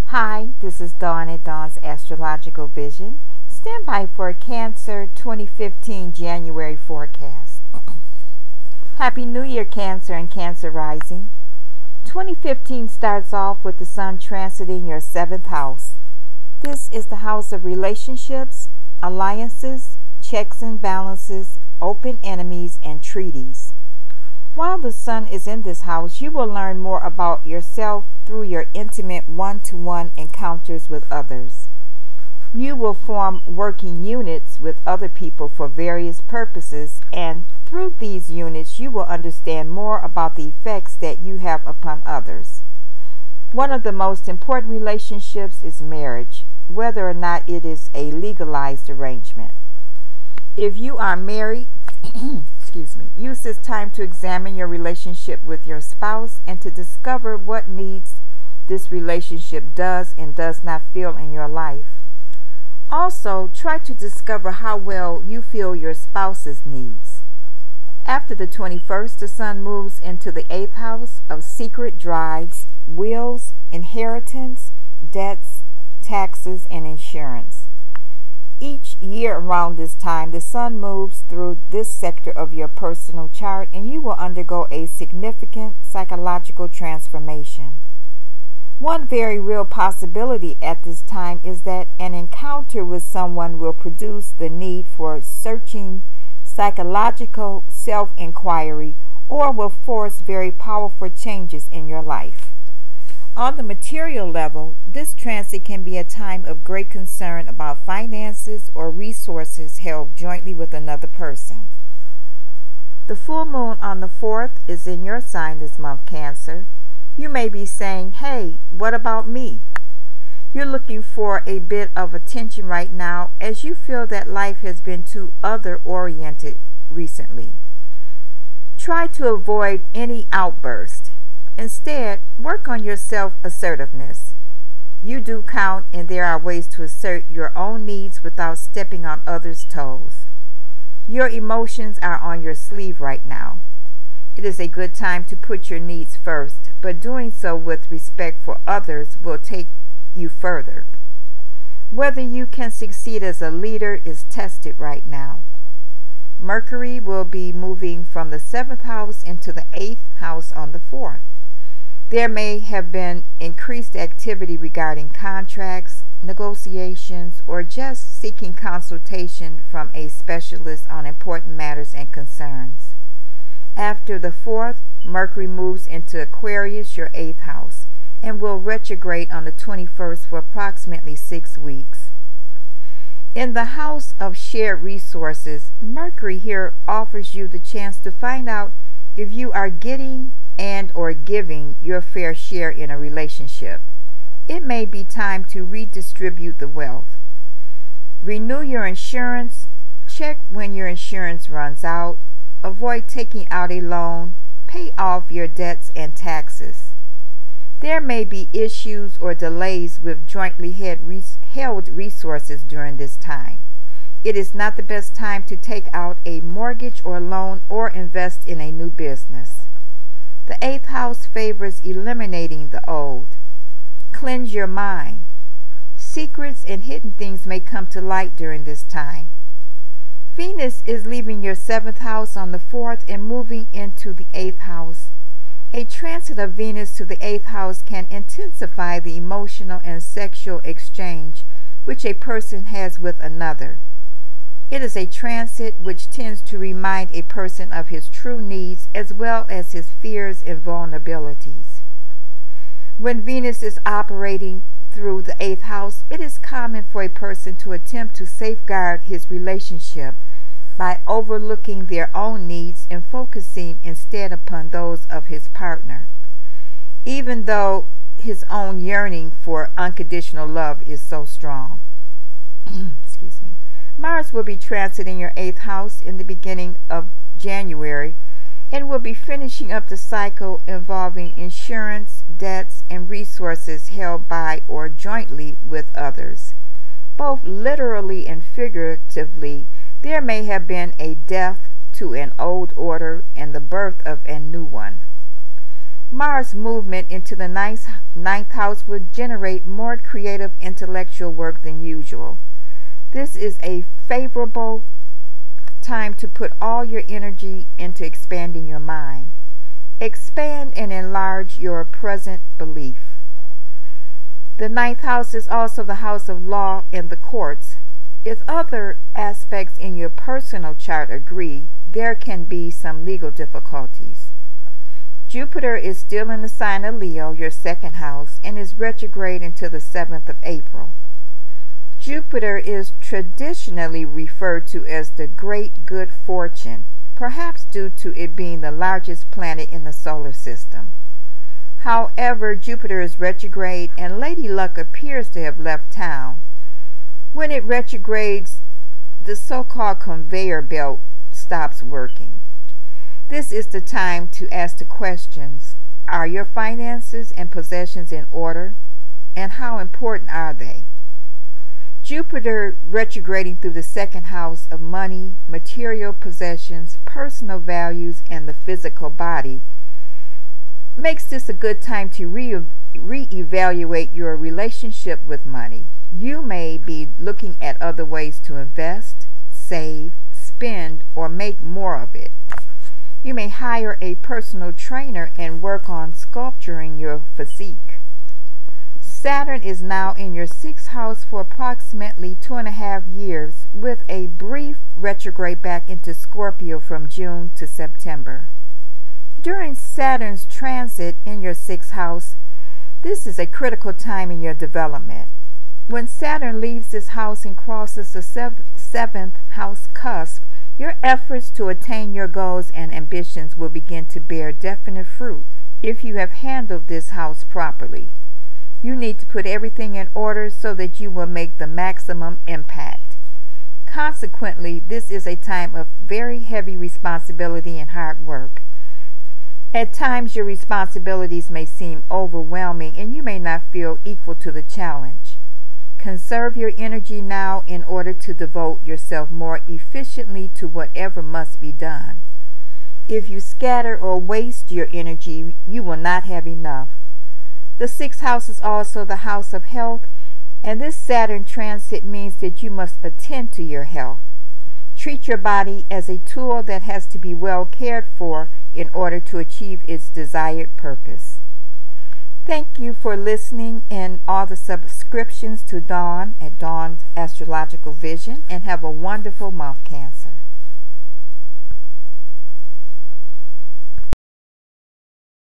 Hi, this is Dawn at Dawn's Astrological Vision. Stand by for a Cancer 2015 January forecast. Happy New Year, Cancer and Cancer Rising. 2015 starts off with the Sun transiting your 7th house. This is the house of relationships, alliances, checks and balances, open enemies, and treaties. While the Sun is in this house, you will learn more about yourself through your intimate one-to-one encounters with others. You will form working units with other people for various purposes, and through these units you will understand more about the effects that you have upon others. One of the most important relationships is marriage, whether or not it is a legalized arrangement. If you are married, use this time to examine your relationship with your spouse and to discover what needs this relationship does and does not fill in your life. Also, try to discover how well you feel your spouse's needs. After the 21st, the Sun moves into the 8th house of secret drives, wills, inheritance, debts, taxes, and insurance. Each year around this time, the Sun moves through this sector of your personal chart, and you will undergo a significant psychological transformation. One very real possibility at this time is that an encounter with someone will produce the need for searching psychological self-inquiry or will force very powerful changes in your life. On the material level, this transit can be a time of great concern about finances or resources held jointly with another person. The full moon on the 4th is in your sign this month, Cancer. You may be saying, hey, what about me? You're looking for a bit of attention right now as you feel that life has been too other-oriented recently. Try to avoid any outburst. Instead, work on your self-assertiveness. You do count, and there are ways to assert your own needs without stepping on others' toes. Your emotions are on your sleeve right now. It is a good time to put your needs first, but doing so with respect for others will take you further. Whether you can succeed as a leader is tested right now. Mercury will be moving from the 7th house into the 8th house on the 4th. There may have been increased activity regarding contracts, negotiations, or just seeking consultation from a specialist on important matters and concerns. After the 4th, Mercury moves into Aquarius, your 8th house, and will retrograde on the 21st for approximately 6 weeks. In the house of shared resources, Mercury here offers you the chance to find out if you are getting and or giving your fair share in a relationship. It may be time to redistribute the wealth. Renew your insurance. Check when your insurance runs out. Avoid taking out a loan. Pay off your debts and taxes. There may be issues or delays with jointly held resources during this time. It is not the best time to take out a mortgage or loan or invest in a new business. The 8th house favors eliminating the old. Cleanse your mind. Secrets and hidden things may come to light during this time. Venus is leaving your 7th house on the 4th and moving into the 8th house. A transit of Venus to the 8th house can intensify the emotional and sexual exchange which a person has with another. It is a transit which tends to remind a person of his true needs as well as his fears and vulnerabilities. When Venus is operating through the 8th house, it is common for a person to attempt to safeguard his relationship by overlooking their own needs and focusing instead upon those of his partner, even though his own yearning for unconditional love is so strong. Excuse me. Mars will be transiting your 8th house in the beginning of January and will be finishing up the cycle involving insurance, debts, and resources held by or jointly with others. Both literally and figuratively, there may have been a death to an old order and the birth of a new one. Mars' movement into the ninth house will generate more creative intellectual work than usual. This is a favorable time to put all your energy into expanding your mind. Expand and enlarge your present belief. The ninth house is also the house of law and the courts. If other aspects in your personal chart agree, there can be some legal difficulties. Jupiter is still in the sign of Leo, your second house, and is retrograde until the 7th of April. Jupiter is traditionally referred to as the great good fortune, perhaps due to it being the largest planet in the solar system. However, Jupiter is retrograde and Lady Luck appears to have left town. When it retrogrades, the so-called conveyor belt stops working. This is the time to ask the questions: are your finances and possessions in order? And how important are they? Jupiter retrograding through the second house of money, material possessions, personal values, and the physical body makes this a good time to reevaluate your relationship with money. You may be looking at other ways to invest, save, spend, or make more of it. You may hire a personal trainer and work on sculpturing your physique. Saturn is now in your sixth house for approximately 2.5 years, with a brief retrograde back into Scorpio from June to September. During Saturn's transit in your sixth house, this is a critical time in your development. When Saturn leaves this house and crosses the seventh house cusp, your efforts to attain your goals and ambitions will begin to bear definite fruit if you have handled this house properly. You need to put everything in order so that you will make the maximum impact. Consequently, this is a time of very heavy responsibility and hard work. At times, your responsibilities may seem overwhelming and you may not feel equal to the challenge. Conserve your energy now in order to devote yourself more efficiently to whatever must be done. If you scatter or waste your energy, you will not have enough. The sixth house is also the house of health, and this Saturn transit means that you must attend to your health. Treat your body as a tool that has to be well cared for in order to achieve its desired purpose. Thank you for listening and all the subscriptions to Dawn at Dawn's Astrological Vision, and have a wonderful month, Cancer.